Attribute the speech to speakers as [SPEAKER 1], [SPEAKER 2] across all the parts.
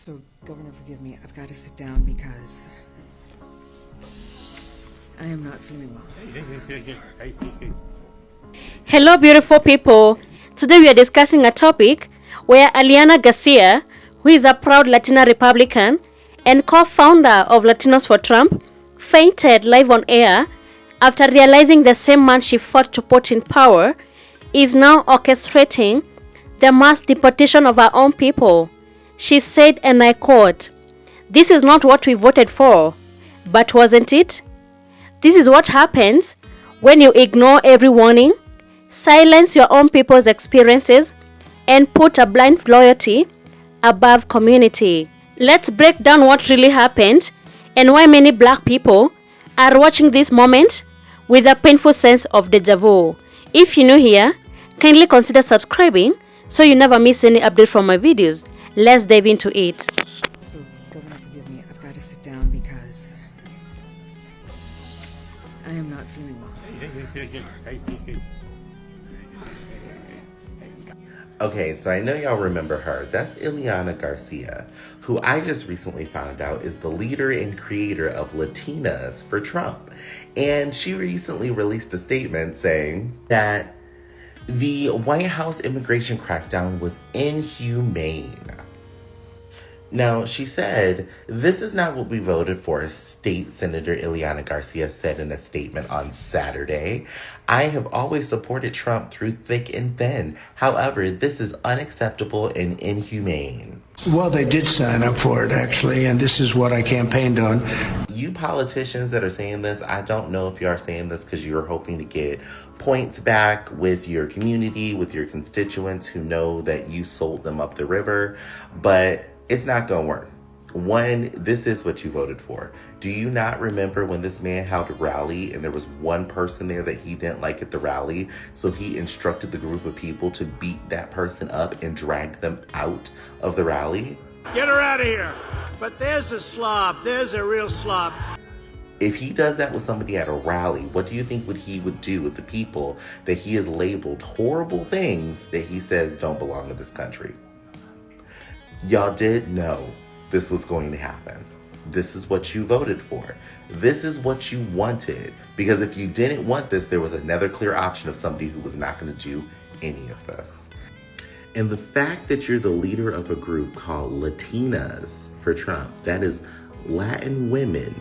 [SPEAKER 1] So, Governor, forgive me. I've got to sit down because I am not feeling well.
[SPEAKER 2] Hello, beautiful people. Today we are discussing a topic where Aliana Garcia, who is a proud Latina Republican and co-founder of Latinos for Trump, fainted live on air after realizing the same man she fought to put in power is now orchestrating the mass deportation of our own people. She said, and I quote, "This is not what we voted for, but wasn't it? This is what happens when you ignore every warning, silence your own people's experiences, and put a blind loyalty above community." Let's break down what really happened and why many black people are watching this moment with a painful sense of deja vu. If you're new here, kindly consider subscribing so you never miss any update from my videos. Let's dive into it.
[SPEAKER 1] So, Governor, forgive me. I've got to sit down because I am not feeling well.
[SPEAKER 3] Okay, so I know y'all remember her. That's Aliana Garcia, who I just recently found out is the leader and creator of Latinas for Trump. And she recently released a statement saying that the White House immigration crackdown was inhumane. Now, she said, "This is not what we voted for," State Senator Aliana Garcia said in a statement on Saturday. "I have always supported Trump through thick and thin. However, this is unacceptable and inhumane."
[SPEAKER 4] Well, they did sign up for it, actually, and this is what I campaigned on.
[SPEAKER 3] You politicians that are saying this, I don't know if you are saying this because you're hoping to get points back with your community, with your constituents who know that you sold them up the river, but it's not going to work. One, this is what you voted for. Do you not remember when this man held a rally and there was one person there that he didn't like at the rally? So he instructed the group of people to beat that person up and drag them out of the rally?
[SPEAKER 5] Get her out of here. But there's a slob. There's a real slob.
[SPEAKER 3] If he does that with somebody at a rally, what do you think he would do with the people that he has labeled horrible things that he says don't belong in this country? Y'all did know this was going to happen. This is what you voted for. This is what you wanted. Because if you didn't want this, there was another clear option of somebody who was not going to do any of this. And the fact that you're the leader of a group called Latinas for Trump, that is Latin women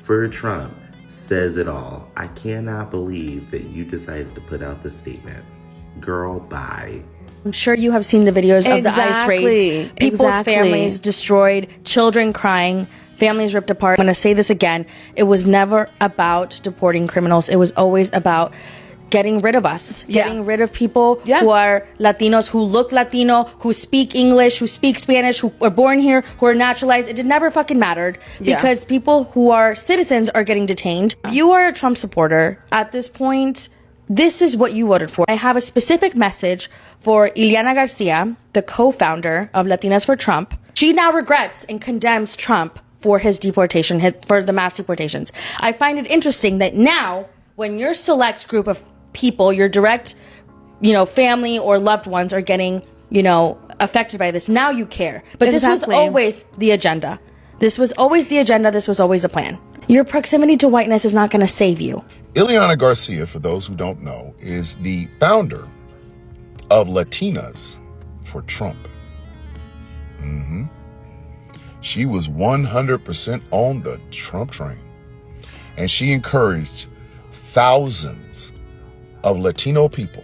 [SPEAKER 3] for Trump, says it all. I cannot believe that you decided to put out this statement. Girl, bye.
[SPEAKER 6] I'm sure you have seen the videos of the ICE raids. People's families destroyed, children crying, families ripped apart. I'm going to say this again. It was never about deporting criminals. It was always about getting rid of us, getting rid of people who are Latinos, who look Latino, who speak English, who speak Spanish, who were born here, who are naturalized. It never fucking mattered because people who are citizens are getting detained. If you are a Trump supporter at this point, this is what you voted for. I have a specific message for Aliana Garcia, the co-founder of Latinas for Trump. She now regrets and condemns Trump for his deportation, for the mass deportations. I find it interesting that now, when your select group of people, your direct, family or loved ones are getting, affected by this, now you care. But this was always the agenda. This was always the agenda. This was always the plan. Your proximity to whiteness is not going to save you.
[SPEAKER 7] Aliana Garcia, for those who don't know, is the founder of Latinas for Trump. She was 100% on the Trump train. And she encouraged thousands of Latino people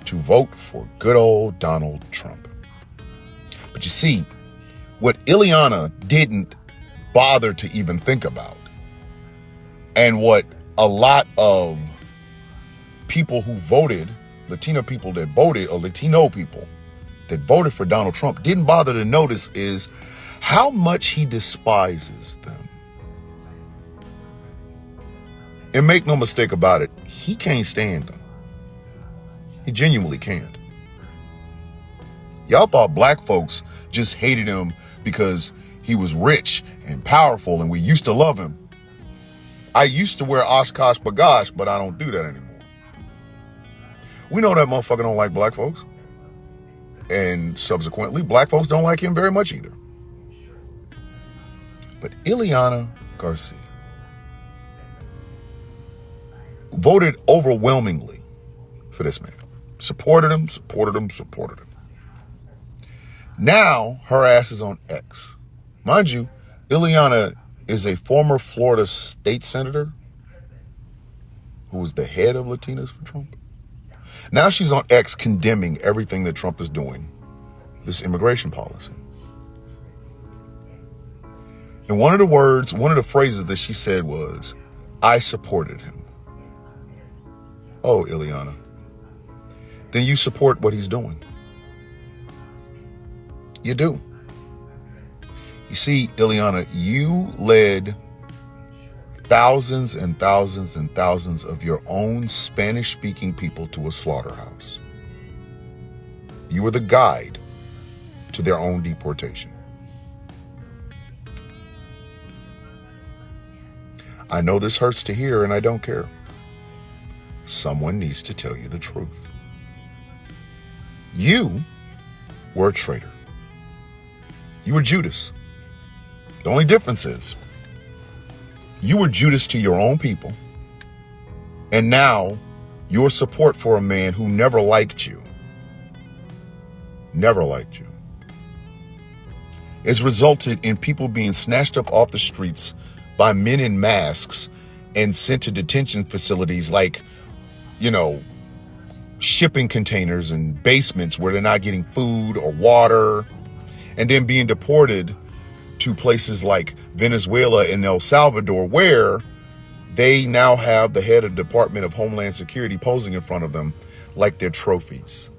[SPEAKER 7] to vote for good old Donald Trump. But you see, what Aliana didn't bother to even think about, and what a lot of people who voted, Latino people that voted, or Latino people that voted for Donald Trump didn't bother to notice, is how much he despises them. And make no mistake about it, he can't stand them. He genuinely can't. Y'all thought black folks just hated him because he was rich and powerful and we used to love him. I used to wear Oshkosh Bagosh, but I don't do that anymore. We know that motherfucker don't like black folks. And subsequently, black folks don't like him very much either. But Aliana Garcia voted overwhelmingly for this man. Supported him. Now her ass is on X. Mind you, Aliana is a former Florida state senator who was the head of Latinos for Trump. Now she's on X condemning everything that Trump is doing, this immigration policy. And one of the phrases that she said was, "I supported him." Oh, Aliana, then you support what he's doing. You do. You see, Aliana, you led thousands and thousands and thousands of your own Spanish-speaking people to a slaughterhouse. You were the guide to their own deportation. I know this hurts to hear, and I don't care. Someone needs to tell you the truth. You were a traitor. You were Judas. The only difference is you were Judas to your own people, and now your support for a man who never liked you has resulted in people being snatched up off the streets by men in masks and sent to detention facilities like, shipping containers and basements where they're not getting food or water, and then being deported to places like Venezuela and El Salvador, where they now have the head of the Department of Homeland Security posing in front of them like they're trophies.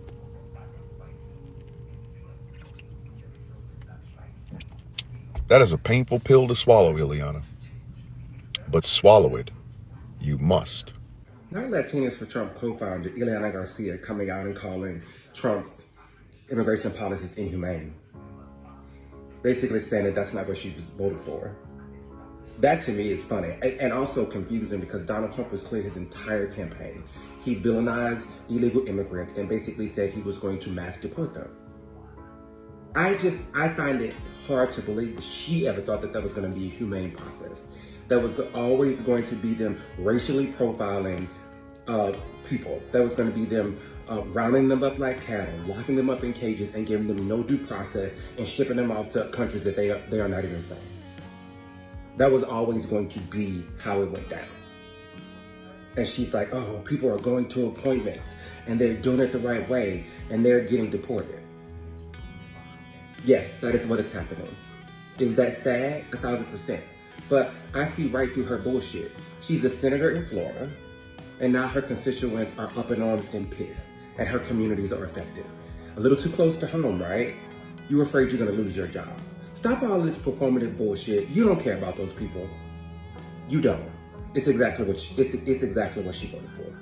[SPEAKER 7] That is a painful pill to swallow, Aliana. But swallow it, you must.
[SPEAKER 8] Now Latinos for Trump co-founder Aliana Garcia coming out and calling Trump's immigration policies inhumane. Basically saying that that's not what she was voted for. That to me is funny and also confusing because Donald Trump was clear his entire campaign. He villainized illegal immigrants and basically said he was going to mass deport them. I find it hard to believe that she ever thought that that was going to be a humane process. That was always going to be them racially profiling people. That was going to be them rounding them up like cattle, locking them up in cages and giving them no due process and shipping them off to countries that they are not even from. That was always going to be how it went down. And she's like, oh, people are going to appointments and they're doing it the right way and they're getting deported. Yes, that is what is happening. Is that sad? 1,000%. But I see right through her bullshit. She's a senator in Florida, and now her constituents are up in arms and pissed, and her communities are affected. A little too close to home, right? You're afraid you're gonna lose your job. Stop all this performative bullshit. You don't care about those people. You don't. It's exactly what she voted for.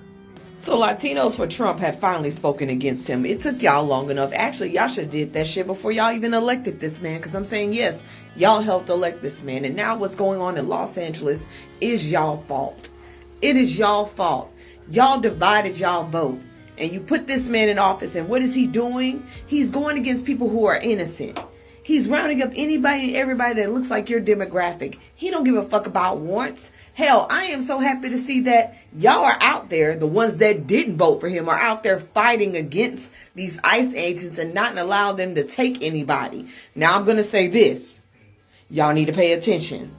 [SPEAKER 9] So Latinos for Trump have finally spoken against him. It took y'all long enough. Actually, y'all should have did that shit before y'all even elected this man. Because I'm saying, yes, y'all helped elect this man. And now what's going on in Los Angeles is y'all fault. It is y'all fault. Y'all divided y'all vote. And you put this man in office. And what is he doing? He's going against people who are innocent. He's rounding up anybody and everybody that looks like your demographic. He don't give a fuck about warrants. Hell, I am so happy to see that y'all are out there. The ones that didn't vote for him are out there fighting against these ICE agents and not allow them to take anybody. Now I'm going to say this. Y'all need to pay attention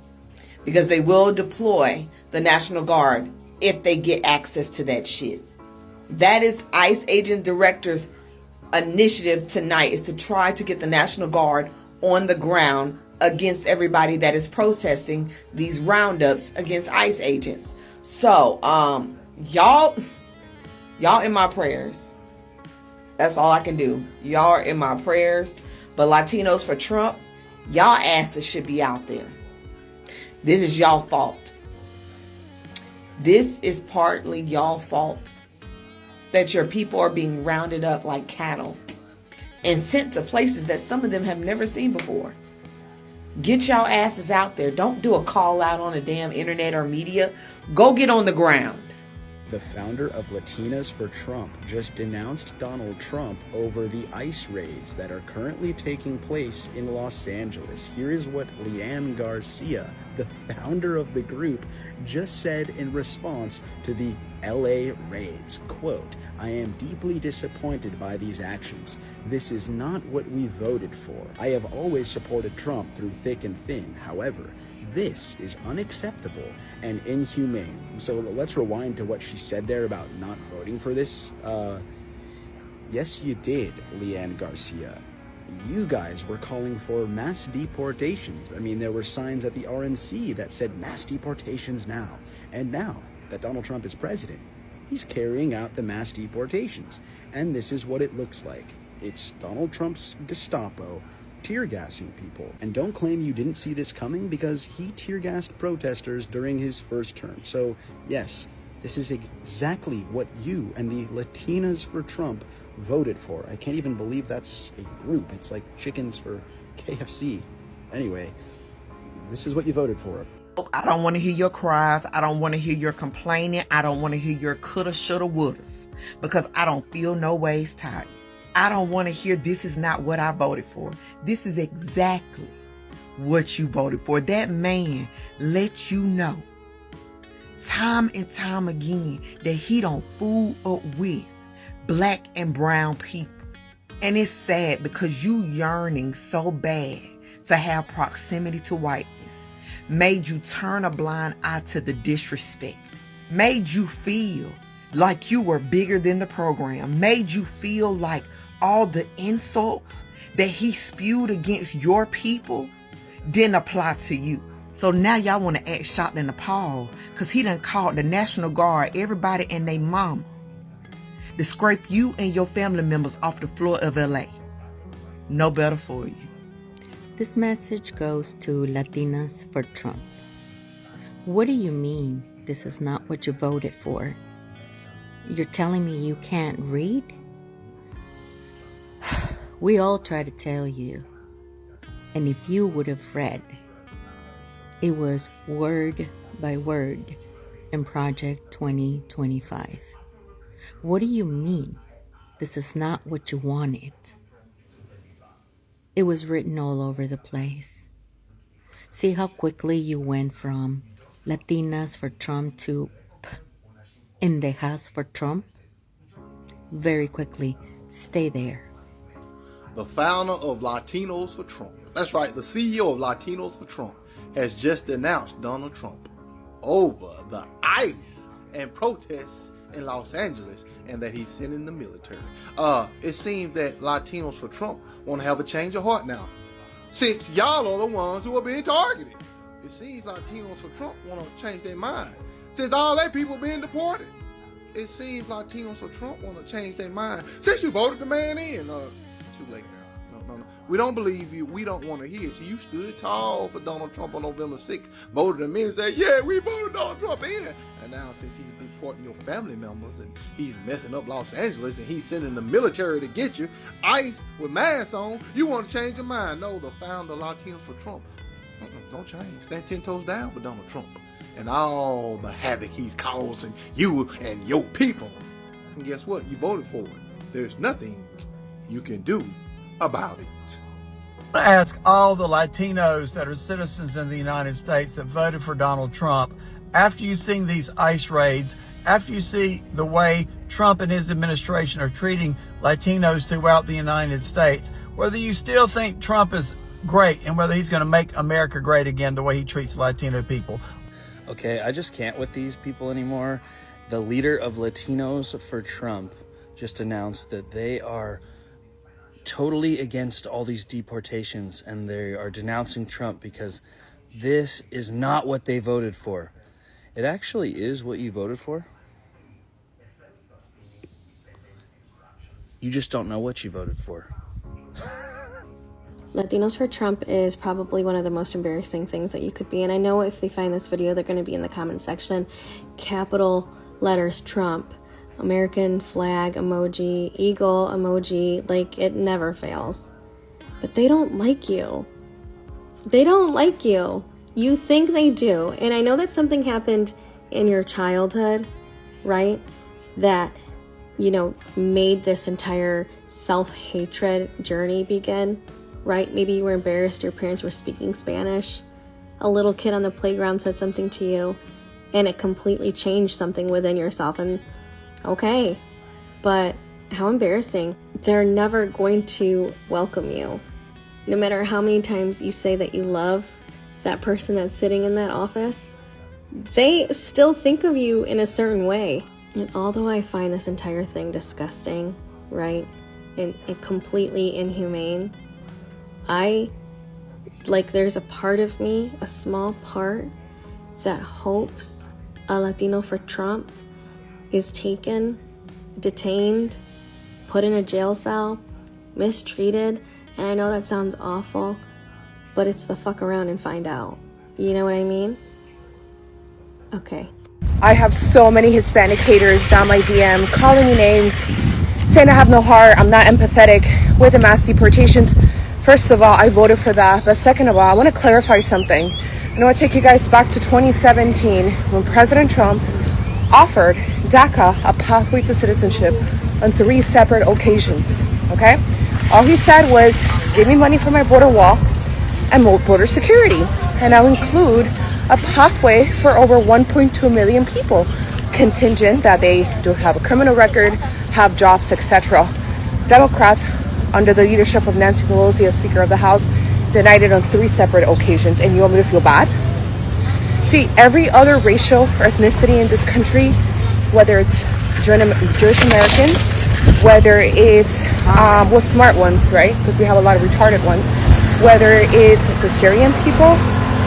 [SPEAKER 9] because they will deploy the National Guard if they get access to that shit. That is ICE agent director's initiative tonight, is to try to get the National Guard on the ground against everybody that is protesting these roundups against ICE agents. So, y'all in my prayers. That's all I can do. Y'all are in my prayers. But Latinos for Trump, y'all asses should be out there. This is y'all fault. This is partly y'all fault that your people are being rounded up like cattle and sent to places that some of them have never seen before. Get y'all asses out there. Don't do a call out on the damn internet or media. Go get on the ground.
[SPEAKER 10] the founder of Latinas for Trump, just denounced Donald Trump over the ICE raids that are currently taking place in Los Angeles. Here is what Aliana Garcia, the founder of the group, just said in response to the LA raids. Quote, "I am deeply disappointed by these actions. This is not what we voted for. I have always supported Trump through thick and thin. However, this is unacceptable and inhumane." So let's rewind to what she said there about not voting for this. Yes, you did, Aliana Garcia. You guys were calling for mass deportations. I mean, there were signs at the RNC that said mass deportations now. And now that Donald Trump is president, he's carrying out the mass deportations. And this is what it looks like. It's Donald Trump's Gestapo tear gassing people. And don't claim you didn't see this coming, because he tear gassed protesters during his first term. So yes, this is exactly what you and the Latinas for Trump voted for. I can't even believe that's a group. It's like chickens for KFC. Anyway, this is what you voted for.
[SPEAKER 9] I don't want to hear your cries. I don't want to hear your complaining. I don't want to hear your coulda, shoulda, wouldas, because I don't feel no ways tired. I don't want to hear this is not what I voted for. This is exactly what you voted for. That man let you know time and time again that he don't fool up with black and brown people. And it's sad, because you yearning so bad to have proximity to whiteness made you turn a blind eye to the disrespect, made you feel like you were bigger than the program, made you feel like all the insults that he spewed against your people didn't apply to you. So now y'all want to act shocked and appalled because he done called the National Guard, everybody and they mama, to scrape you and your family members off the floor of LA. No better for you.
[SPEAKER 11] This message goes to Latinas for Trump. What do you mean this is not what you voted for? You're telling me you can't read? We all try to tell you. And if you would have read, it was word by word in Project 2025. What do you mean this is not what you wanted? It was written all over the place. See how quickly you went from Latinas for Trump to Pendejas for Trump? Very quickly. Stay there.
[SPEAKER 12] The founder of Latinos for Trump, that's right, the CEO of Latinos for Trump, has just denounced Donald Trump over the ICE and protests in Los Angeles, and that he's sending the military. It seems that Latinos for Trump want to have a change of heart now, since y'all are the ones who are being targeted. It seems Latinos for Trump want to change their mind, since all their people being deported. It seems Latinos for Trump want to change their mind, since you voted the man in. It's too late now. No. We don't believe you. We don't want to hear. So you stood tall for Donald Trump on November 6th, voted him in and said, yeah, we voted Donald Trump in. And now since he's deporting your family members and he's messing up Los Angeles and he's sending the military to get you, ICE with masks on, you want to change your mind. No, the founder of Latinos for Trump, don't change. Stand 10 toes down for Donald Trump and all the havoc he's causing you and your people. And guess what? You voted for it. There's nothing you can do about it.
[SPEAKER 13] I ask all the Latinos that are citizens in the United States that voted for Donald Trump, after you've seen these ICE raids, after you see the way Trump and his administration are treating Latinos throughout the United States, whether you still think Trump is great and whether he's going to make America great again the way he treats Latino people.
[SPEAKER 14] Okay, I just can't with these people anymore. The leader of Latinos for Trump just announced that they are totally against all these deportations and they are denouncing Trump because this is not what they voted for. It actually is what you voted for. You just don't know what you voted for.
[SPEAKER 15] Latinos for Trump is probably one of the most embarrassing things that you could be. And I know if they find this video, they're going to be in the comment section. Capital letters Trump. American flag emoji, eagle emoji, like it never fails. But they don't like you. They don't like you. You think they do. And I know that something happened in your childhood right? That, made this entire self-hatred journey begin, right? Maybe you were embarrassed your parents were speaking Spanish. A little kid on the playground said something to you, and it completely changed something within yourself. And okay, but how embarrassing. They're never going to welcome you. No matter how many times you say that you love that person that's sitting in that office, they still think of you in a certain way. And although I find this entire thing disgusting, right, and completely inhumane, there's a part of me, a small part, that hopes a Latino for Trump is taken, detained, put in a jail cell, mistreated. And I know that sounds awful, but it's the fuck around and find out. You know what I mean? Okay.
[SPEAKER 16] I have so many Hispanic haters down my DM calling me names, saying I have no heart, I'm not empathetic with the mass deportations. First of all, I voted for that. But second of all, I want to clarify something. I want to take you guys back to 2017 when President Trump offered DACA a pathway to citizenship on 3 separate occasions, okay? All he said was, give me money for my border wall and more border security. And I'll include a pathway for over 1.2 million people, contingent that they do have a criminal record, have jobs, etc. Democrats, under the leadership of Nancy Pelosi as Speaker of the House, denied it on 3 separate occasions. And you want me to feel bad? See, every other racial or ethnicity in this country, whether it's Jewish Americans, whether it's smart ones, right? Because we have a lot of retarded ones. Whether it's the Syrian people,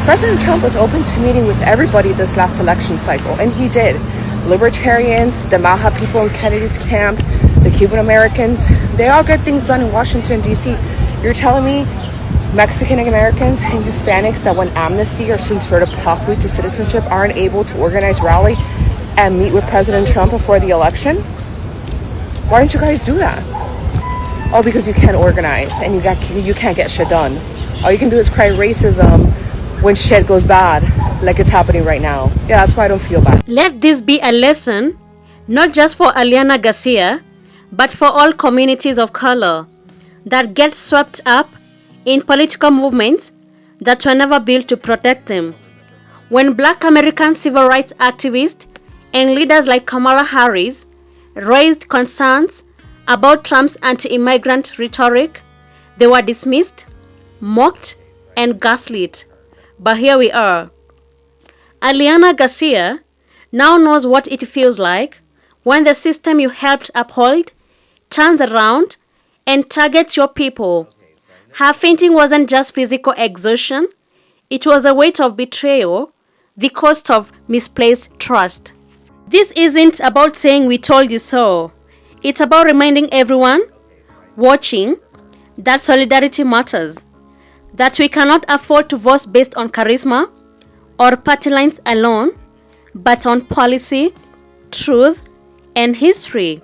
[SPEAKER 16] President Trump was open to meeting with everybody this last election cycle, and he did. Libertarians, the Maha people in Kennedy's camp, the Cuban Americans, they all get things done in Washington, D.C. You're telling me Mexican Americans and Hispanics that want amnesty or some sort of pathway to citizenship aren't able to organize rally and meet with President Trump before the election? Why don't you guys do that? Oh, because you can't organize and you can't get shit done. All you can do is cry racism when shit goes bad, like it's happening right now. Yeah, that's why I don't feel bad.
[SPEAKER 2] Let this be a lesson, not just for Aliana Garcia, but for all communities of color that get swept up in political movements that were never built to protect them. When Black American civil rights activists and leaders like Kamala Harris raised concerns about Trump's anti-immigrant rhetoric, they were dismissed, mocked, and gaslit. But here we are. Aliana Garcia now knows what it feels like when the system you helped uphold turns around and targets your people. Her fainting wasn't just physical exertion, it was a weight of betrayal, the cost of misplaced trust. This isn't about saying we told you so. It's about reminding everyone watching that solidarity matters, that we cannot afford to vote based on charisma or party lines alone, but on policy, truth, and history.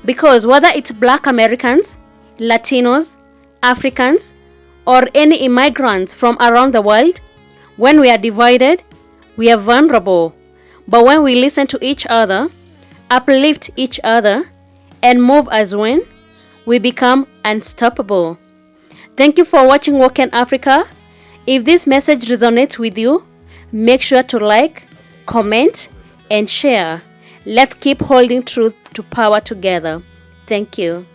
[SPEAKER 2] Because whether it's Black Americans, Latinos, Africans, or any immigrants from around the world, when we are divided, we are vulnerable. But when we listen to each other, uplift each other, and move as one, we become unstoppable. Thank you for watching Woken Africa. If this message resonates with you, make sure to like, comment, and share. Let's keep holding truth to power together. Thank you.